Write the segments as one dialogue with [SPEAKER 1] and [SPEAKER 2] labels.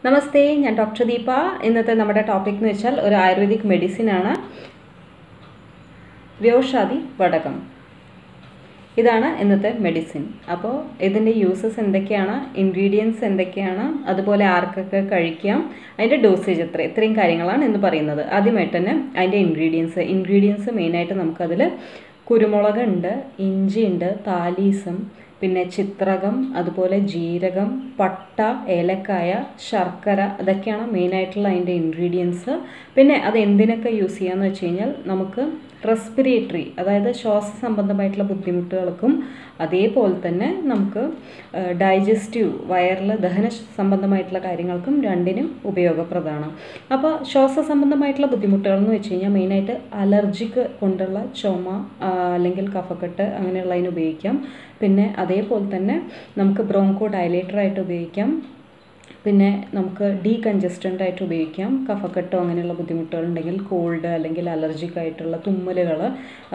[SPEAKER 1] നമസ്തേ, ഞാൻ ഡോക്ടർ ദീപ. ഇന്നത്തെ നമ്മുടെ ടോപ്പിക് എന്ന് വെച്ചാൽ ഒരു ആയുർവേദിക് മെഡിസിൻ ആണ് vyoshadi vatakam. ഇതാണ് ഇന്നത്തെ മെഡിസിൻ. അപ്പോൾ ഇതിൻ്റെ യൂസസ് എന്തൊക്കെയാണ്, ഇൻഗ്രീഡിയൻസ് എന്തൊക്കെയാണ്, അതുപോലെ ആർക്കൊക്കെ കഴിക്കാം, അതിൻ്റെ ഡോസേജ് ഇത്രയും കാര്യങ്ങളാണ് ഇന്ന് പറയുന്നത്. ആദ്യമായിട്ട് തന്നെ അതിൻ്റെ ഇൻഗ്രീഡിയൻസ് മെയിനായിട്ട് നമുക്കതിൽ കുരുമുളക് ഉണ്ട്, ഇഞ്ചി ഉണ്ട്, താലീസം, പിന്നെ ചിത്രകം, അതുപോലെ ജീരകം, പട്ട, ഏലക്കായ, ശർക്കര, അതൊക്കെയാണ് മെയിനായിട്ടുള്ള അതിൻ്റെ ഇൻഗ്രീഡിയൻസ്. പിന്നെ അത് എന്തിനൊക്കെ യൂസ് ചെയ്യാമെന്ന് വെച്ച് കഴിഞ്ഞാൽ നമുക്ക് റെസ്പിറേറ്ററി, അതായത് ശ്വാസ സംബന്ധമായിട്ടുള്ള ബുദ്ധിമുട്ടുകൾക്കും അതേപോലെ തന്നെ നമുക്ക് ഡൈജസ്റ്റീവ്, വയറിൽ ദഹന സംബന്ധമായിട്ടുള്ള കാര്യങ്ങൾക്കും രണ്ടിനും ഉപയോഗപ്രദമാണ്. അപ്പോൾ ശ്വാസ സംബന്ധമായിട്ടുള്ള ബുദ്ധിമുട്ടുകൾ എന്ന് വെച്ച് കഴിഞ്ഞാൽ മെയിനായിട്ട് അലർജിക്ക് കൊണ്ടുള്ള ചുമ അല്ലെങ്കിൽ കഫക്കെട്ട് അങ്ങനെയുള്ളതിന് ഉപയോഗിക്കാം. പിന്നെ അതേപോലെ തന്നെ നമുക്ക് ബ്രോങ്കോ ഡയലേറ്ററായിട്ട് ഉപയോഗിക്കാം. പിന്നെ നമുക്ക് ഡീകൺജസ്റ്റൻ്റ് ആയിട്ട് ഉപയോഗിക്കാം. കഫക്കെട്ടോ അങ്ങനെയുള്ള ബുദ്ധിമുട്ടുകളുണ്ടെങ്കിൽ, കോൾഡ് അല്ലെങ്കിൽ അലർജിക് ആയിട്ടുള്ള തുമ്മലുകൾ,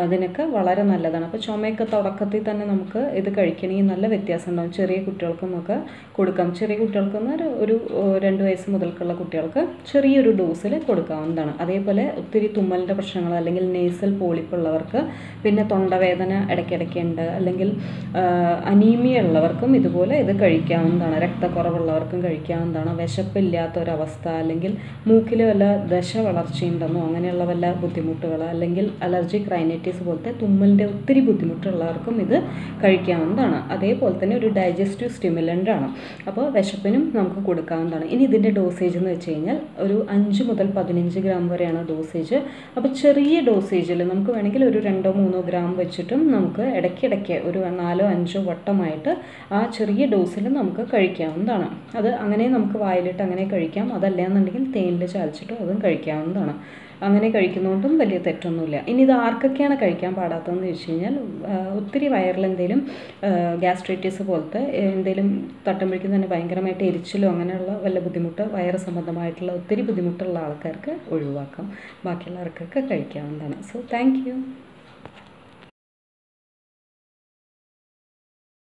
[SPEAKER 1] അതിനൊക്കെ വളരെ നല്ലതാണ്. അപ്പോൾ ചുമയൊക്കെ തുടക്കത്തിൽ തന്നെ നമുക്ക് ഇത് കഴിക്കണമെങ്കിൽ നല്ല വ്യത്യാസം ഉണ്ടാകും. ചെറിയ കുട്ടികൾക്കും ഒക്കെ കൊടുക്കാം. ചെറിയ കുട്ടികൾക്കെന്ന് ഒരു 2 വയസ്സ് മുതൽക്കുള്ള കുട്ടികൾക്ക് ചെറിയൊരു ഡോസിൽ കൊടുക്കാവുന്നതാണ്. അതേപോലെ ഒത്തിരി തുമ്മലിൻ്റെ പ്രശ്നങ്ങൾ അല്ലെങ്കിൽ നേസൽ പോളിപ്പ് ഉള്ളവർക്ക്, പിന്നെ തൊണ്ടവേദന ഇടയ്ക്കിടയ്ക്ക് ഉണ്ട്, അല്ലെങ്കിൽ അനീമിയ ഉള്ളവർക്കും ഇതുപോലെ ഇത് കഴിക്കാവുന്നതാണ്. രക്തക്കുറവുള്ളവർക്കും കഴിക്കാം. എന്താണ് വിശപ്പില്ലാത്തൊരവസ്ഥ, അല്ലെങ്കിൽ മൂക്കിൽ വല്ല ദശ വളർച്ചയുണ്ടെന്നോ അങ്ങനെയുള്ള വല്ല ബുദ്ധിമുട്ടുകൾ, അല്ലെങ്കിൽ അലർജിക് റൈനൈറ്റിസ് പോലത്തെ തുമ്മലിൻ്റെ ഒത്തിരി ബുദ്ധിമുട്ടുള്ളവർക്കും ഇത് കഴിക്കാവുന്നതാണ്. അതേപോലെ തന്നെ ഒരു ഡൈജസ്റ്റീവ് സ്റ്റിമുലൻ്റ് ആണ്. അപ്പോൾ വിശപ്പിനും നമുക്ക് കൊടുക്കാവുന്നതാണ്. ഇനി ഇതിൻ്റെ ഡോസേജ് എന്ന് വെച്ച് കഴിഞ്ഞാൽ ഒരു 5 മുതൽ 15 ഗ്രാം വരെയാണ് ഡോസേജ്. അപ്പോൾ ചെറിയ ഡോസേജിൽ നമുക്ക് വേണമെങ്കിൽ ഒരു 2-3 ഗ്രാം വെച്ചിട്ടും നമുക്ക് ഇടയ്ക്കിടയ്ക്ക് ഒരു 4-5 വട്ടമായിട്ട് ആ ചെറിയ ഡോസിൽ നമുക്ക് കഴിക്കാവുന്നതാണ്. അത് അങ്ങനെ നമുക്ക് വായിലിട്ട് അങ്ങനെ കഴിക്കാം. അതല്ല എന്നുണ്ടെങ്കിൽ തേനിൽ ചാലിച്ചിട്ടോ അതും കഴിക്കാവുന്നതാണ്. അങ്ങനെ കഴിക്കുന്നതുകൊണ്ടും വലിയ തെറ്റൊന്നുമില്ല. ഇനി ഇത് ആർക്കൊക്കെയാണ് കഴിക്കാൻ പാടാത്തതെന്ന് ചോദിച്ചു കഴിഞ്ഞാൽ, ഒത്തിരി വയറിൽ എന്തെങ്കിലും ഗാസ്ട്രിറ്റിസ് പോലത്തെ എന്തെങ്കിലും തട്ടുമ്പോഴേക്കും തന്നെ ഭയങ്കരമായിട്ട് എരിച്ചിലോ അങ്ങനെയുള്ള വല്ല ബുദ്ധിമുട്ട്, വയറ് സംബന്ധമായിട്ടുള്ള ഒത്തിരി ബുദ്ധിമുട്ടുള്ള ആൾക്കാർക്ക് ഒഴിവാക്കാം. ബാക്കിയുള്ളവർക്കൊക്കെ കഴിക്കാവുന്നതാണ്. So thank you.